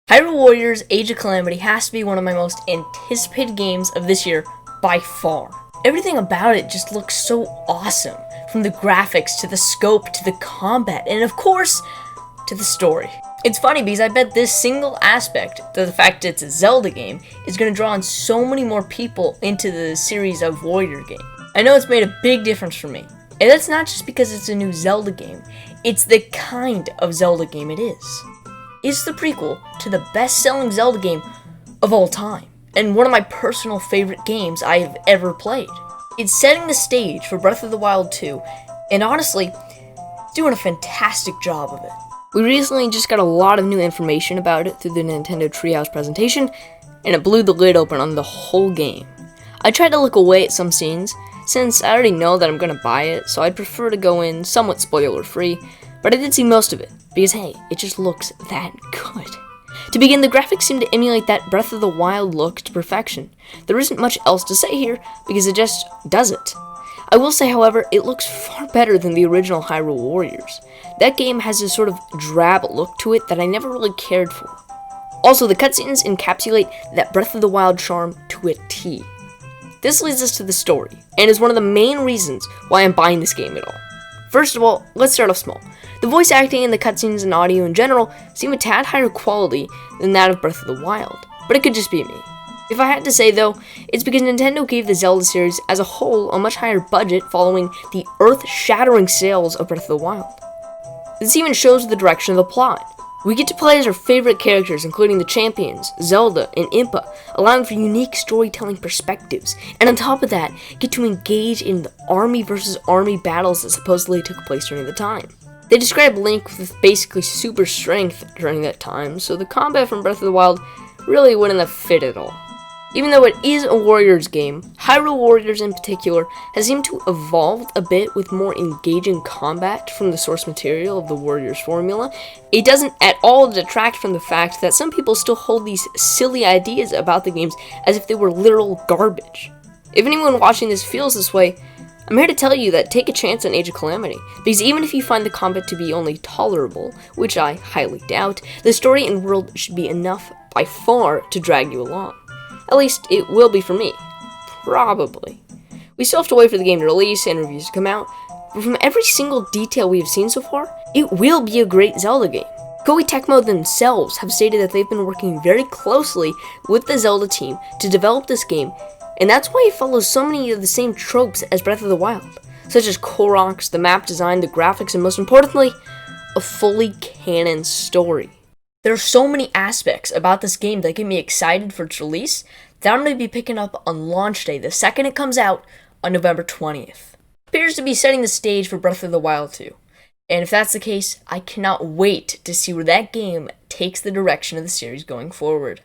Hyrule Warriors Age of Calamity has to be one of my most anticipated games of this year by far. Everything about it just looks so awesome, from the graphics to the scope to the combat and of course to the story. It's funny because I bet this single aspect, the fact that it's a Zelda game, is going to draw in so many more people into the series of Warrior game. I know it's made a big difference for me, and that's not just because it's a new Zelda game, it's the kind of Zelda game it is. It's the prequel to the best-selling Zelda game of all time, and one of my personal favorite games I have ever played. It's setting the stage for Breath of the Wild 2, and honestly, it's doing a fantastic job of it. We recently just got a lot of new information about it through the Nintendo Treehouse presentation, and it blew the lid open on the whole game. I tried to look away at some scenes, since I already know that I'm going to buy it, so I'd prefer to go in somewhat spoiler-free, but I did see most of it, because hey, it just looks that good. To begin, the graphics seem to emulate that Breath of the Wild look to perfection. There isn't much else to say here, because it just does it. I will say, however, it looks far better than the original Hyrule Warriors. That game has this sort of drab look to it that I never really cared for. Also, the cutscenes encapsulate that Breath of the Wild charm to a T. This leads us to the story, and is one of the main reasons why I'm buying this game at all. First of all, let's start off small. The voice acting and the cutscenes and audio in general seem a tad higher quality than that of Breath of the Wild, but it could just be me. If I had to say though, it's because Nintendo gave the Zelda series as a whole a much higher budget following the earth-shattering sales of Breath of the Wild. This even shows the direction of the plot. We get to play as our favorite characters, including the champions, Zelda, and Impa, allowing for unique storytelling perspectives, and on top of that, get to engage in the army versus army battles that supposedly took place during the time. They describe Link with basically super strength during that time, so the combat from Breath of the Wild really wouldn't have fit at all. Even though it is a Warriors game, Hyrule Warriors in particular has seemed to evolve a bit with more engaging combat from the source material of the Warriors formula. It doesn't at all detract from the fact that some people still hold these silly ideas about the games as if they were literal garbage. If anyone watching this feels this way, I'm here to tell you that take a chance on Age of Calamity, because even if you find the combat to be only tolerable, which I highly doubt, the story and world should be enough by far to drag you along. At least, it will be for me. Probably. We still have to wait for the game to release and reviews to come out, but from every single detail we have seen so far, it will be a great Zelda game. Koei Tecmo themselves have stated that they've been working very closely with the Zelda team to develop this game, and that's why it follows so many of the same tropes as Breath of the Wild, such as Koroks, the map design, the graphics, and most importantly, a fully canon story. There are so many aspects about this game that get me excited for its release that I'm going to be picking up on launch day the second it comes out on November 20th. It appears to be setting the stage for Breath of the Wild 2. And if that's the case, I cannot wait to see where that game takes the direction of the series going forward.